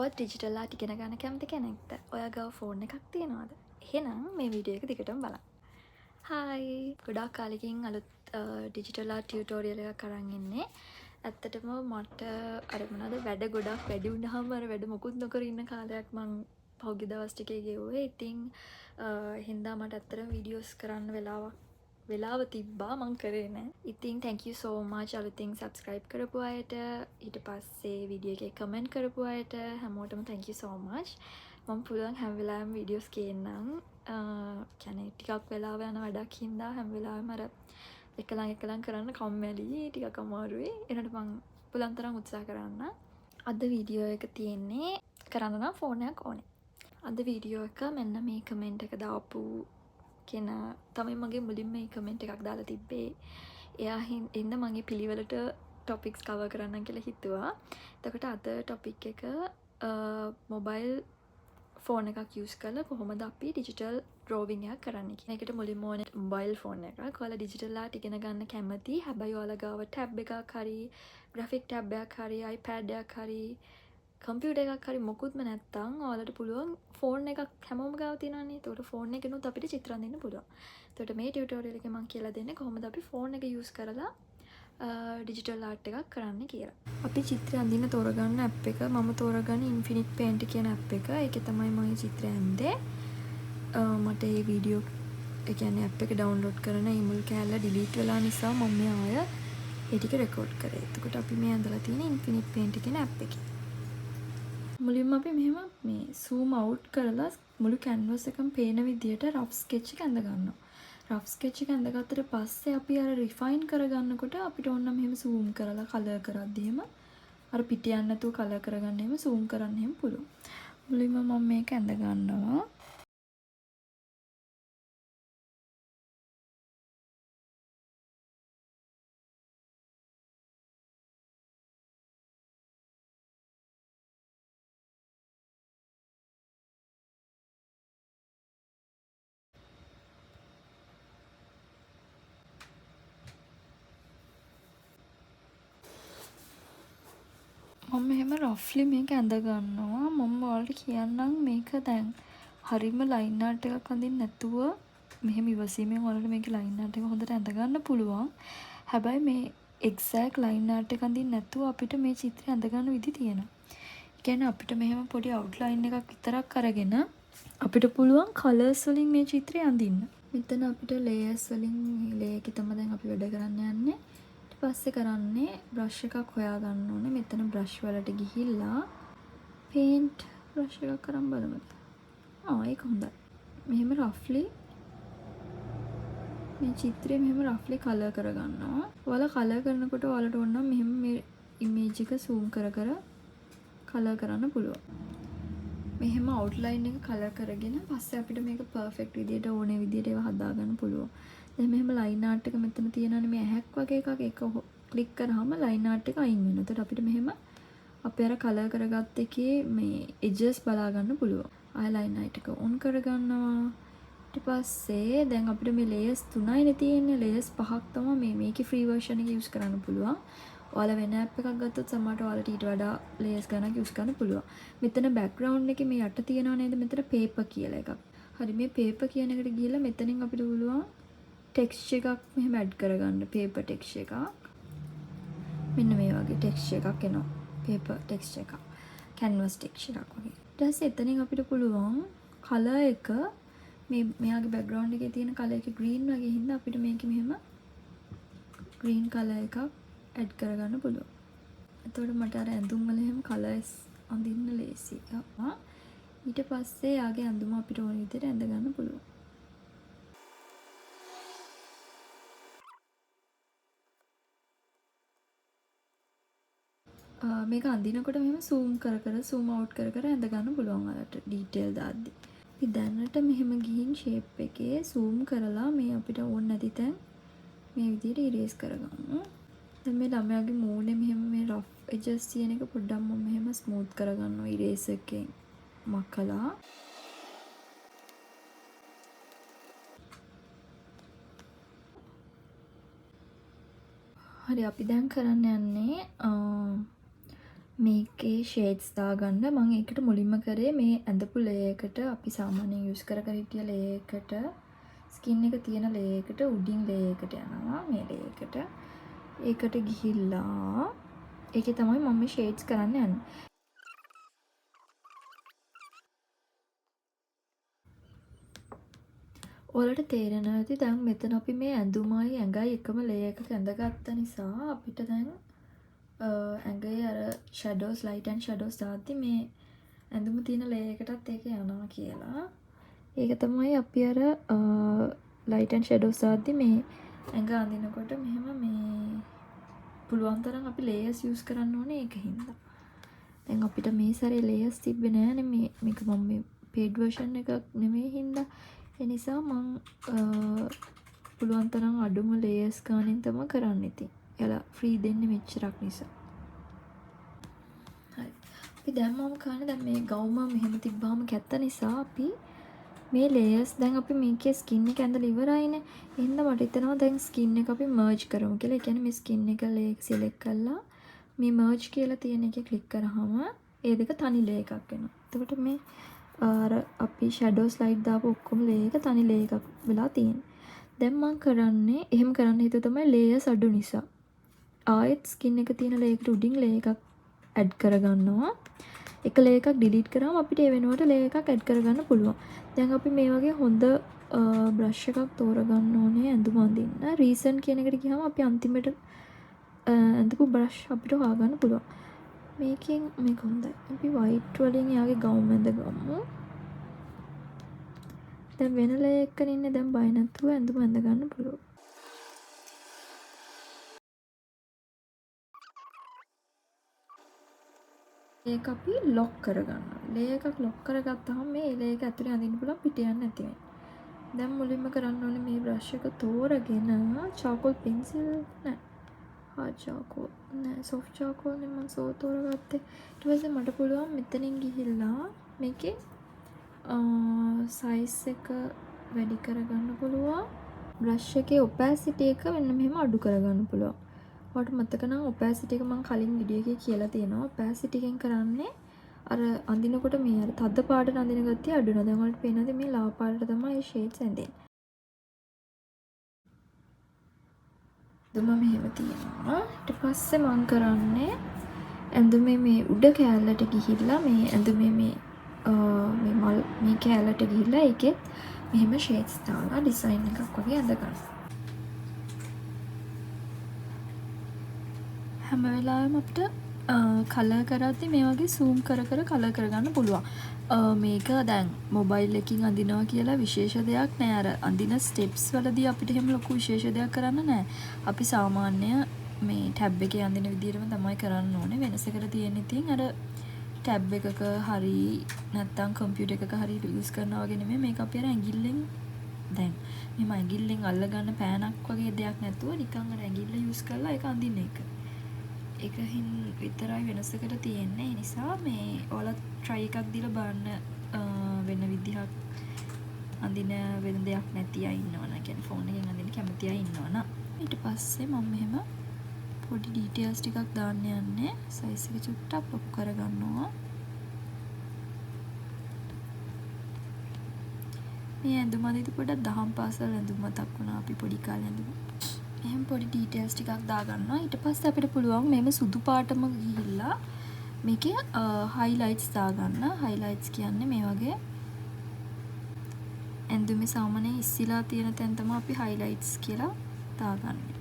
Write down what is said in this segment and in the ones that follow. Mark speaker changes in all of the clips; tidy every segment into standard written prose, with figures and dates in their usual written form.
Speaker 1: ඔය digital art ඉගෙන ගන්න කැමති කෙනෙක්ද? ඔයා ගාව ෆෝන් එකක් තියෙනවද? එහෙනම් මේ වීඩියෝ එක දිගටම බලන්න. හායි! ගොඩාක් කාලෙකින් අලුත් ඩිජිටල් ආර්ට් ටියුටෝරියල් එකක් අරන් ඉන්නේ. ඇත්තටම මට අර මොනවද වැඩ ගොඩක් වැඩි වුණාම අර වැඩ මොකුත් නොකර ඉන්න කාලයක් මං පහුගිය දවස් ටිකේ ගෙවුවේ. ඉතින් හින්දා මට ඇත්තටම වීඩියෝස් කරන්න වෙලාව තිබ්බා මං කරේ නෑ. ඉතින් thank you so much අලුතින් subscribe කරපු අයට, ඊට පස්සේ වීඩියෝ එකේ comment කරපු අයට හැමෝටම thank you so much. මම පුළුවන් හැම වෙලාවෙම වීඩියෝස් ගේන්නම්. කියන්නේ ටිකක් වෙලාව යන වැඩක් හින්දා හැම වෙලාවෙම අර එකලං කරන්න කම්මැලි, ටිකක් අමාරුයි. ඒනට මං පුළුවන් තරම් උත්සාහ කරන්න. අද වීඩියෝ එක තියෙන්නේ කරන්න නම් ෆෝන් එකක් ඕනේ. අද වීඩියෝ එක මෙන්න මේ කමෙන්ට් එක දාපු කෙනා තමයි මගේ මුලින්ම මේ කමෙන්ට් එකක් දාලා තිබ්බේ. එයා හින්දා මගේ පිළිවෙලට ටොපික්ස් කවර් කරන්න කියලා හිතුවා. එතකොට අද ටොපික් එක මොබයිල් ෆෝන් එකක් යූස් කරලා කොහොමද අපි ඩිජිටල් ඩ්‍රෝවිං එකක් කරන්නේ කියන එකට මුලින්ම ඕනේ මොබයිල් ෆෝන් එකක්. ඔයාලා ඩිජිටල් ආර්ට් ඉගෙන ගන්න කැමති. හැබැයි ඔයාලා ගාව ටැබ් එකක් හරි, ග්‍රැෆික් ටැබ් එකක් හරි, iPad එකක් හරි, කම්පියුටර් එකක් හරි මොකුත්ම නැත්තම් ඔයාලට පුළුවන් ෆෝන් එකක් හැමෝම ගාව තියෙනවනේ. ඒකට ෆෝන් එකෙනුත් අපිට චිත්‍ර අඳින්න පුළුවන්. එතකොට මේ ටියුටෝරියල් එකේ මම කියලා දෙන්නේ කොහොමද අපි ෆෝන් එක යූස් කරලා ඩිජිටල් ආර්ට් එකක් කරන්න කියලා. අපි චිත්‍ර අඳින්න තෝරගන්න ඇප් එක මම තෝරගන්නේ Infinite Paint කියන ඇප් එක. ඒකේ තමයි මම මේ චිත්‍රය ඇඳේ. මට මේ වීඩියෝ ඒ කියන්නේ ඇප් එක ඩවුන්ලෝඩ් කරන මේ මුල් කෑල්ල ඩිලීට් වෙලා නිසා මම මේ ආය ඒ ටික රෙකෝඩ් කරේ. එතකොට අපි මේ ඇඳලා තියෙන Infinite Paint කියන ඇප් එකේ. මුලින්ම අපි මෙහෙම මේ zoom out කරලා මුළු canvas එකම පේන විදියට rough sketch එක ඇඳ ගන්නවා. rough sketch එක ඇඳගත්තට පස්සේ අපි අර refine කරගන්නකොට අපිට ඕන නම් මෙහෙම zoom කරලා color කරද්දී එහෙම අර පිට යන්න නැතුව color කරගන්න එහෙම zoom කරන්න එහෙම පුළුවන්. මුලින්ම මම මේක ඇඳ ගන්නවා. මම මෙහෙම රෆ්ලි මේක ඇඳ ගන්නවා. මම ඔයාලට කියන්නම් මේක දැන් හරිම ලයින් ආර්ට් එකක් අඳින්න නැතුව මෙහෙම ඉවසීමෙන් ඔයාලට මේකේ ලයින් ආර්ට් එක හොඳට ඇඳ ගන්න පුළුවන්. හැබැයි මේ එක්සැක්ට් ලයින් ආර්ට් එක අඳින්න නැතුව අපිට මේ චිත්‍රය ඇඳ ගන්න විදි තියෙනවා. ඒ කියන්නේ අපිට මෙහෙම පොඩි අවුට්ලයින් එකක් විතරක් අරගෙන අපිට පුළුවන් කලර්ස් වලින් මේ චිත්‍රය අඳින්න. මෙතන අපිට ලේයර්ස් වලින් ලේ එකේ තමයි දැන් අපි වැඩ කරන්න යන්නේ. පස්සේ කරන්නේ බ්‍රෂ් එකක් හොයා ගන්න ඕනේ. මෙතන බ්‍රෂ් වලට ගිහිල්ලා පේන්ට් බ්‍රෂ් එකක් අරන් බලමු. ඒක හොඳයි. මෙහෙම රෆ්ලි මේ චිත්‍රය මෙහෙම රෆ්ලි කලර් කරගන්නවා. ඔයාලා කලර් කරනකොට ඔයාලට ඕන නම් මෙහෙම මේ ඉමේජ් එක zoom කර කලර් කරන්න පුළුවන්. මෙහෙම අවුට්ලයින් එක කලර් කරගෙන පස්සේ අපිට මේක පර්ෆෙක්ට් විදියට ඕනේ විදියට ඒව හදාගන්න පුළුවන්. දැන් මෙහෙම ලයින් ආර්ට් එක මෙතන තියෙනවානේ මේ ඇහැක් වගේ එකක්. ඒක ක්ලික් කරාම ලයින් ආර්ට් එක අයින් වෙනවා. එතකොට අපිට මෙහෙම අපේ අර කලර් කරගත්ත එකේ මේ එජස් බලා ගන්න පුළුවන්. ආය ලයින් ආර්ට් එක ඔන් කරගන්නවා. ඊට පස්සේ දැන් අපිට මේ ලේයර්ස් 3යිනේ තියෙන්නේ. ලේයර්ස් 5ක් තමයි මේකේ ෆ්‍රී වර්ෂන් එක යූස් කරන්න පුළුවන්. ඔයාලා වෙන ඇප් එකක් ගත්තොත් සමහරට ඔයාලට ඊට වඩා ලේයර්ස් ගණනක් යූස් කරන්න පුළුවන්. මෙතන බෑග්ග්‍රවුන්ඩ් එකේ මේ යට තියෙනව නේද මෙතන පේපර් කියලා එකක්. හරි මේ පේපර් කියන එකට ගිහලා මෙතනින් අපිට පුළුවන් ටෙක්ස්චර් එකක් මෙහෙම ඇඩ් කරගන්න. පේපර් ටෙක්ස්චර් එකක්. මෙන්න මේ වගේ ටෙක්ස්චර් එකක් එනවා. පේපර් ටෙක්ස්චර් එකක්. canvas ටෙක්ස්චර් එකක් වගේ. ඊට පස්සේ එතනින් අපිට පුළුවන් කලර් එක මෙයාගේ බෑග්ග්‍රවුන්ඩ් එකේ තියෙන කලර් එක ග්‍රීන් වගේ හින්දා අපිට මේකේ මෙහෙම ග්‍රීන් කලර් එකක් ඇඩ් කරගන්න පුළුවන්. එතකොට මට අර ඇඳුම් වල එහෙම කලර්ස් අඳින්න ලේසි. ඊට පස්සේ යාගේ ඇඳුම අපිට ඕන විදිහට ඇඳ ගන්න පුළුවන්. මේක අඳිනකොට මෙහෙම zoom out කර ඇඳ ගන්න පුළුවන් ඔයාලට ඩීටේල් දාද්දි. අපි දැනට මෙහෙම ගිහින් shape එකේ zoom කරලා මේ අපිට ඕන නැති තැන් මේ විදිහට erase කරගමු. දැන් මේ ළමයාගේ මූණේ මෙහෙම මේ rough edges තියෙන එක පොඩ්ඩක් මම මෙහෙම smooth කරගන්නවා eraser එකෙන් මකලා. හරි අපි දැන් කරන්න යන්නේ මේකේ ෂේඩ්ස් දාගන්න මම ඒකට මුලින්ම කරේ මේ ඇඳපු ලේ එකට අපි සාමාන්‍යයෙන් යූස් කර හිටිය ලේ එකට ස්කින් එක තියෙන ලේ එකට උඩින් ලේ එකට යනවා මේ ලේ එකට. ඒකට ගිහිල්ලා ඒකේ තමයි මම මේ ෂේඩ්ස් කරන්න යන්නේ. ඔයාලට තේරෙනවා ඇති දැන් මෙතන අපි මේ ඇඳුමයි ඇඟයි එකම ලේ එකක ඇඳගත්ත නිසා අපිට දැන් ඇඟේ අර ෂැඩෝස් ලයිට් ඇන්ඩ් ෂැඩෝස් දාද්දි මේ ඇඳුම තියෙන ලේ එකටත් ඒක යනවා කියලා. ඒක තමයි අපි අර ලයිට් ඇන්ඩ් ෂැඩෝස් දාද්දි මේ ඇඟ අඳිනකොට මෙහෙම මේ පුළුවන් තරම් අපි ලේයර්ස් යූස් කරන්න ඕනේ ඒක හින්දා. දැන් අපිට මේ සැරේ ලේයර්ස් තිබ්බේ නෑනේ මේක මම මේ පේඩ් වර්ෂන් එකක් නෙමෙයි හින්දා ඒ නිසා මං පුළුවන් තරම් අඩුම ලේයර්ස් ගානින් තමයි කරන්න ඉතින්. එයාලා ෆ්‍රී දෙන්නේ මෙච්චරක් නිසා. හරි. අපි දැන් මම කරන්නේ දැන් මේ ගවුම මෙහෙම තිබ්බාම කැත්ත නිසා අපි මේ ලේයර්ස් දැන් අපි මේකේ ස්කින් එක ඇඳලා ඉවරයිනේ. එහෙනම් මට හිතෙනවා දැන් ස්කින් එක අපි මර්ජ් කරමු කියලා. ඒ කියන්නේ මේ ස්කින් එක ලේ සිලෙක්ට් කරලා මේ මර්ජ් කියලා තියෙන එකේ ක්ලික් කරාම ඒ දෙක තනි ලේ එකක් වෙනවා. එතකොට මේ අර අපි ෂැඩෝස් ලයිට් දාපු ඔක්කොම ලේ එක තනි ලේ එකක් වෙලා තියෙනවා. දැන් මම කරන්නේ එහෙම කරන්න හිතුව තමයි ලේයර්ස් අඩු නිසා. ආයෙත් ස්කින් එක තියෙන ලේ එකට උඩින් ලේ එකක් ඇඩ් කරගන්නවා. එක ලේ එකක් ඩිලීට් කරාම අපිට ඒ වෙනුවට ලේ එකක් ඇඩ් කරගන්න පුළුවන්. දැන් අපි මේ වගේ හොඳ බ්‍රෂ් එකක් තෝරගන්න ඕනේ ඇඳුම අඳින්න. රීසන් කියන එකට ගියාම අපි අන්තිමට ඇඳපු බ්‍රෂ් අපිට හොයාගන්න පුළුවන්. මේකෙන් මේක හොඳයි. අපි වයිට් වලින් යාගේ ගවුම් ඇඳගමු. දැන් වෙන ලේ එකකින් ඉන්නේ දැන් බය නැතුව ඇඳුම ඇඳගන්න පුළුවන්. ඒක අපි ලොක් කරගන්නවා. ලේ එකක් ලොක් කරගත්තාම මේ ලේ එක ඇතුලේ අඳින්න පුළුවන් පිට යන්නේ නැති වෙන්නේ. දැන් මුලින්ම කරන්න ඕනේ මේ බ්‍රෂ් එක තෝරගෙන චාකෝල් පෙන්සිල් නෑ. හાર્ඩ් චාකෝල් නෑ සොෆ්ට් චාකෝල් නේ මම තෝරගත්තේ. ඊට පස්සේ මට පුළුවන් මෙතනින් ගිහිල්ලා මේකේ සයිස් එක වැඩි කරගන්න පුළුවන්. බ්‍රෂ් එකේ ඔපැසිටි එක මෙන්න මෙහෙම අඩු කරගන්න පුළුවන්. ඔයාලට මතක නම් ඔපැසිටි එක මම කලින් වීඩියෝ එකේ කියලා තියෙනවා. ඔපැසිටි එකෙන් කරන්නේ අර අඳිනකොට මේ අර තද පාටට අඳින ගතිය අඩු වෙනවා. දැන් ඔයාලට පේනද මේ ලා පාටට තමයි මේ ෂේඩ්ස් ඇඳෙන්නේ. දුම මෙහෙම තියෙනවා. ඊට පස්සේ මම කරන්නේ ඇඳුමේ මේ උඩ කෑල්ලට ගිහිල්ලා මේ ඇඳුමේ මේ මල් මේ කෑල්ලට ගිහිල්ලා ඒකෙත් මෙහෙම ෂේඩ්ස් දාලා ඩිසයින් එකක් වගේ ඇඳ ගන්න. හැම වෙලාවෙම අපිට කලර් කරද්දි මේ වගේ zoom කර කර කලර් කරගන්න පුළුවන්. මේක දැන් මොබයිල් එකකින් අඳිනවා කියලා විශේෂ දෙයක් නෑ. අර අඳින ස්ටෙප්ස් වලදී අපිට එහෙම ලොකු විශේෂ දෙයක් කරන්න නෑ. අපි සාමාන්‍ය මේ ටැබ් එකේ අඳින විදිහටම තමයි කරන්න ඕනේ. වෙනසකට තියෙන ඉතින් අර ටැබ් එකක හරි නැත්නම් කම්පියුටර් එකක හරි යූස් කරනවා වගේ නෙමෙයි. මේක අපි අර ඇඟිල්ලෙන් දැන් මෙහෙම ඇඟිල්ලෙන් අල්ලගන්න පෑනක් වගේ දෙයක් නැතුව නිකන් අර ඇඟිල්ල යූස් කරලා ඒක අඳින්න එක. ඒකහින් විතරයි වෙනසකට තියෙන්නේ. ඒ නිසා මේ ඔයාලා try එකක් දීලා බලන්න වෙන විදිහක් අඳින වෙන දෙයක් නැති අය ඉන්නවනම් කියන්නේ ෆෝන් එකෙන් අඳින්න කැමති අය ඉන්නවනම් ඊට පස්සේ මම මෙහෙම පොඩි ඩීටේල්ස් ටිකක් දාන්න යන්නේ. සයිස් එක චුට්ටක් ලොකු කරගන්නවා. මේ ඇඳුම අඳිද්දි පොඩ්ඩක් දහම් පාසල් ඇඳුම මතක් වුණා. අපි පොඩි කාලේ ඇඳුම. එහෙනම් පොඩි ඩීටේල්ස් ටිකක් දාගන්නවා. ඊට පස්සේ අපිට පුළුවන් මේම සුදු පාටම ගිහිල්ලා මේකේ highlights දාගන්න. highlights කියන්නේ මේ වගේ ඇඳුමේ සාමාන්‍යයෙන් ඉස්සිලා තියෙන තැන් තමයි අපි highlights කියලා දාගන්නේ.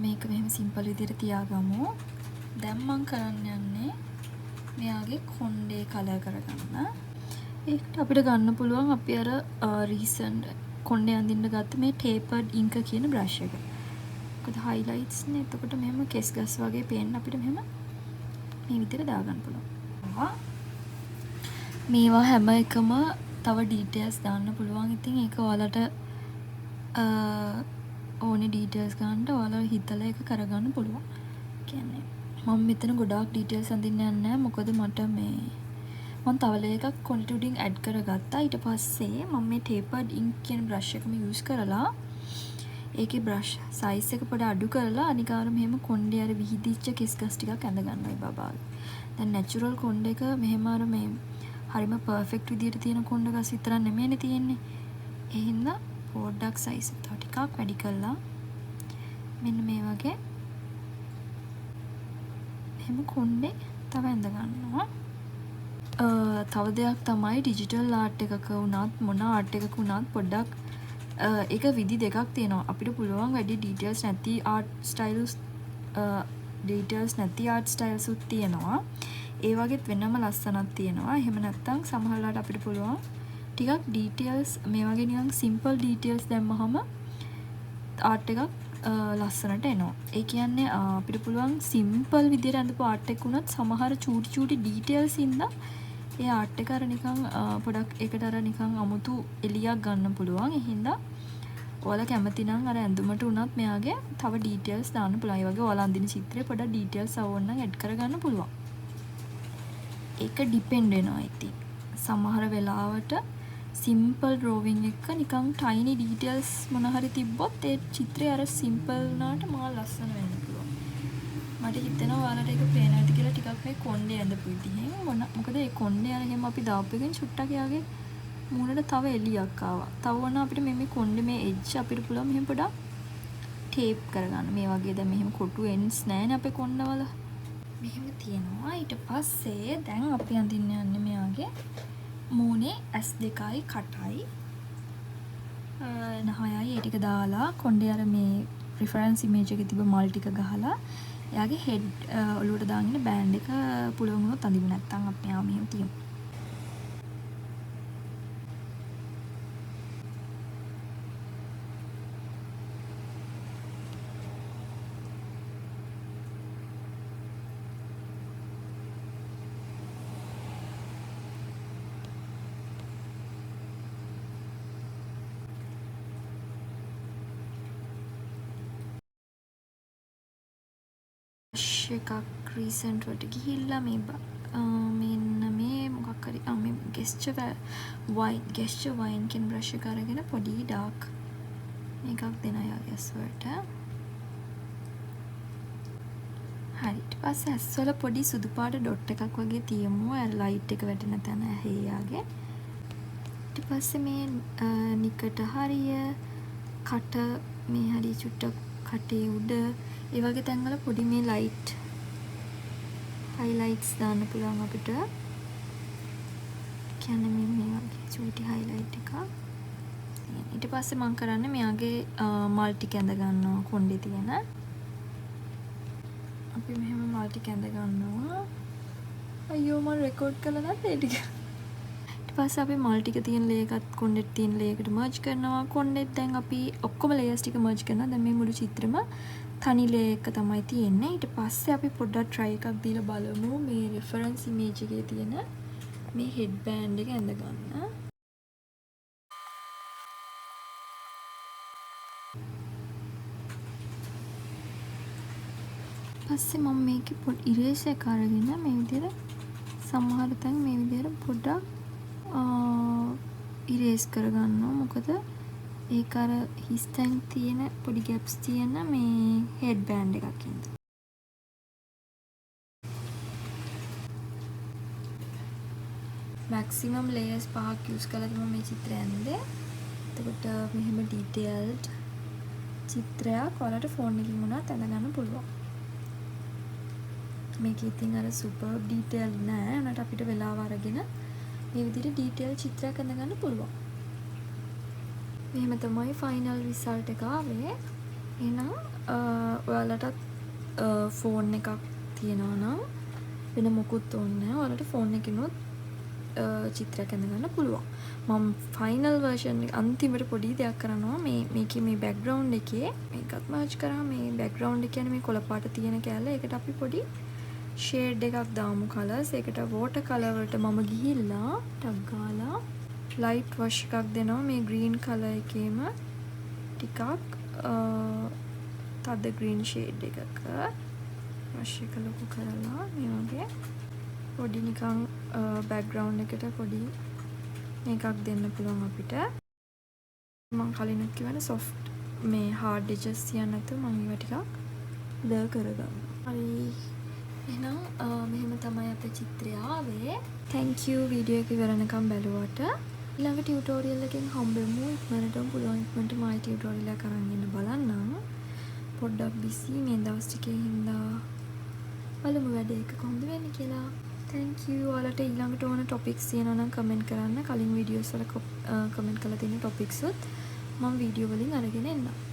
Speaker 1: මේක මෙහෙම සිම්පල් විදිහට තියාගමු. දැන් මම කරන්න යන්නේ මෙයාගේ කොණ්ඩේ කලර් කරගන්න. ඒකට අපිට ගන්න පුළුවන් අපි අර රීසන්ට් කොණ්ඩේ අඳින්න ගත්ත මේ ටේපර්ඩ් ඉන්ක් කියන බ්‍රෂ් එක. මොකද highlights නේ. එතකොට මෙහෙම කෙස් ගස් වගේ පේන්න අපිට මෙහෙම මේ විදිහට දාගන්න පුළුවන්. මේවා හැම එකම තව ඩීටේල්ස් දාන්න පුළුවන්. ඉතින් ඒක ඔයාලට ඕනේ ඩීටේල්ස් ගන්න ඔයාලා හිතලා ඒක කරගන්න පුළුවන්. කියන්නේ මම මෙතන ගොඩාක් ඩීටේල්ස් අඳින්න යන්නේ නැහැ. මොකද මට මේ මම තව එකක් කොණ්ඩේ උඩින් ඇඩ් කරගත්තා. ඊට පස්සේ මම මේ ටේපර්ඩ් ඉන්ක් කියන බ්‍රෂ් එකම යූස් කරලා ඒකේ බ්‍රෂ් සයිස් එක පොඩ අඩු කරලා අනිකාර මෙහෙම කොණ්ඩේ අර විහිදිච්ච කෙස් ගස් ටිකක් ඇඳ ගන්නයි බබාගේ. දැන් නැචරල් කොණ්ඩ එක මෙහෙම අර මේ හරිම පර්ෆෙක්ට් විදියට තියෙන කොණ්ඩ ගස් විතරක් නෙමෙයිනේ තියෙන්නේ. ඒ හින්දා පොඩ්ඩක් සයිස් එක තව ටිකක් වැඩි කරලා මෙන්න මේ වගේ එහෙම කොණ්ඩේ තව ඇඳ ගන්නවා. තව දෙයක් තමයි ඩිජිටල් ආර්ට් එකක වුණත් මොන ආර්ට් එකක වුණත් පොඩ්ඩක් ඒක විදි දෙකක් තියෙනවා. අපිට පුළුවන් වැඩි ඩීටේල්ස් නැති ආර්ට් ස්ටයිල්ස් උත් තියෙනවා. ඒ වගේත් වෙනම ලස්සනක් තියෙනවා. එහෙම නැත්නම් සමහරවිට අපිට පුළුවන් ටිකක් ඩීටේල්ස් මේ වගේ නිකන් සිම්පල් ඩීටේල්ස් දැම්මහම ආර්ට් එකක් ලස්සනට එනවා. ඒ කියන්නේ අපිට පුළුවන් සිම්පල් විදියට අඳපු ආර්ට් එකක් වුණත් සමහර චූටි චූටි ඩීටේල්ස් ඉඳලා ඒ ආර්ට් එක අර නිකන් පොඩක් ඒකට අර නිකන් අමුතු එලියක් ගන්න පුළුවන්. ඒ හින්දා ඔයාලා කැමති නම් අර ඇඳුමට උනත් මෙයාගේ තව ඩීටේල්ස් දාන්න පුළුවන්. ඒ වගේ ඔයාලා අඳින චිත්‍රේ පොඩක් ඩීටේල්ස් අවුල් නම් ඇඩ් කරගන්න පුළුවන්. ඒක ඩිපෙන්ඩ් වෙනවා ඉතින්. සමහර වෙලාවට සිම්පල් ඩ්‍රෝවිං එක නිකන් ටයිනි ඩීටේල්ස් මොන හරි තිබ්බොත් ඒ චිත්‍රය අර සිම්පල් වුණාට මා ලස්සන වෙන්න පුළුවන්. මට හිතෙනවා ඔයාලට ඒක පේනවා ඇති කියලා ටිකක් මේ කොණ්ඩේ ඇඳපු විදිහෙන් මොකද ඒ කොණ්ඩේ අර එහෙම අපි දාපු එකෙන් චුට්ටක් එයාගේ මූණට තව එළියක් ආවා. තව වුණා අපිට මේ කොණ්ඩේ මේ එජ් අපිට පුළුවන් මෙහෙම පොඩක් ටේප් කරගන්න. මේ වගේ දැන් මෙහෙම කොටු එන්ඩ්ස් නැහැනේ අපේ කොණ්ඩවල. මෙහෙම තියෙනවා. ඊට පස්සේ දැන් අපි අඳින්න යන්නේ මෙයාගේ මූණේ S2යි කටයි නහයයි ඒ ටික දාලා කොණ්ඩේ අර මේ රිෆරන්ස් ඉමේජ් එකේ තිබ්බ මල් ටික ගහලා එයාගේ හෙඩ් ඔලුවට දාගෙන බෑන්ඩ් එක පුළුවන් වුණොත් අඳිමු. නැත්නම් අපි ආ මෙහෙම තියමු. එකක් රීසන්ට් වලට ගිහිල්ලා මෙන්න මේ මොකක් හරි මේ ගෙස්චර් වයින් කියන බ්‍රෂ් එක අරගෙන පොඩි ඩාර්ක් මේකක් දෙනවා යාගේ ඇස් වලට. හරි ඊට පස්සේ ඇස් වල පොඩි සුදු පාට ඩොට් එකක් වගේ තියමු. අර ලයිට් එක වැටෙන තැන ඇහි යාගේ. ඊට පස්සේ මේ නිකට හරිය කට මේ හරි චුට්ටක් කටේ උඩ ඒ වගේ තැන්වල පොඩි මේ ලයිට් හයිලයිට්ස් දාන්න පුළුවන් අපිට. කියන්නේ මේ වගේ චූටි හයිලයිට් එකක්. ඊට පස්සේ මම කරන්නේ මෙයාගේ මල් ටික ඇඳ ගන්නවා කොණ්ඩේ තියෙන. අපි මෙහෙම මල් ටික ඇඳ ගන්නවා. අයියෝ මම රෙකෝඩ් කළා නැද්ද ඒ ටික? ඊට පස්සේ අපි මල් ටික තියෙන ලේ එකත් කොණ්ඩෙත් තියෙන ලේ එකට මර්ජ් කරනවා. කොණ්ඩෙත් දැන් අපි ඔක්කොම ලේයර්ස් ටික මර්ජ් කරනවා. දැන් මේ මුළු චිත්‍රෙම තනි ලේ එක තමයි තියෙන්නේ. ඊට පස්සේ අපි පොඩ්ඩක් try එකක් දීලා බලමු මේ reference image එකේ තියෙන මේ head band එක ඇඳ ගන්න. පස්සේ මම මේකේ පොඩි ඉරේසර් එක අරගෙන මේ විදිහට සමහර තැන් මේ විදිහට පොඩ්ඩක් ඉරේස් කරගන්නවා. මොකද ඒක අර හිස් තැන් තියෙන පොඩි ගැප්ස් තියෙන මේ හෙඩ් බෑන්ඩ් එකක් ඉඳ. මැක්සිමම් ලේයර්ස් 5ක් යූස් කරලා තමයි මේ චිත්‍රය ඇඳේ. එතකොට මෙහෙම ඩීටේල්ඩ් චිත්‍රයක් ඔයාලට ෆෝන් එකකින් උනත් ඇඳ ගන්න පුළුවන්. මේක ඉතින් අර සුපර් ඩීටේල්ඩ් නෑ. උනට අපිට වෙලාව අරගෙන මේ විදිහට ඩීටේල් චිත්‍රයක් ඇඳ ගන්න පුළුවන්. මෙහෙම තමයි ෆයිනල් රිසල්ට් එක ආවේ. එහෙනම් ඔයාලටත් ෆෝන් එකක් තියෙනවා නම් වෙන මොකුත් ඕනේ නැහැ. ඔයාලට ෆෝන් එකකිනුත් චිත්‍රයක් ඇඳ ගන්න පුළුවන්. මම ෆයිනල් වර්ෂන් එක අන්තිමට පොඩි දෙයක් කරනවා. මේකේ මේ බෑග්ග්‍රවුන්ඩ් එකේ මේකත් මර්ජ් කරා. මේ බෑග්ග්‍රවුන්ඩ් එක කියන්නේ මේ කොළ පාට තියෙන කැලේ. ඒකට අපි පොඩි ෂේඩ් එකක් දාමු කලර්ස්. ඒකට වෝටර් කලර් වලට මම ගිහිල්ලා ටක් ගාලා ලයිට් වොෂ් එකක් දෙනවා. මේ ග්‍රීන් කලර් එකේම ටිකක් තද ග්‍රීන් ෂේඩ් එකක වොෂ් එක ලොකු කරලා මේ වගේ පොඩි නිකන් බෑග්ග්‍රවුන්ඩ් එකට පොඩි මේකක් දෙන්න පුළුවන් අපිට. මම කලිනුත් කිව්වනේ සොෆ්ට් මේ හාඩ් එජස් තියන්න නැතුව මම ඒවා ටිකක් බ්ලර් කරගන්නවා. හරි. එහෙනම් මෙහෙම තමයි අපේ චිත්‍රය ආවේ. thank you වීඩියෝ එක ඉවරනකම් බැලුවට. ඊළඟ ටියුටෝරියල් එකෙන් හම්බෙමු. ඉක්මනටම පුළුවන් ඉක්මනට මයි ටියුටෝරියල් එක අරන් එන්න බලන්නම්. පොඩ්ඩක් බිසි මේ දවස් ටිකේ හින්දා බලමු වැඩ එක කොහොමද වෙන්නේ කියලා. thank you. ඔයාලට ඊළඟට ඕන ටොපික්ස් තියෙනවා නම් කමෙන්ට් කරන්න. කලින් වීඩියෝස් වල කමෙන්ට් කරලා තියෙන ටොපික්ස් උත් මම වීඩියෝ වලින් අරගෙන එන්නම්.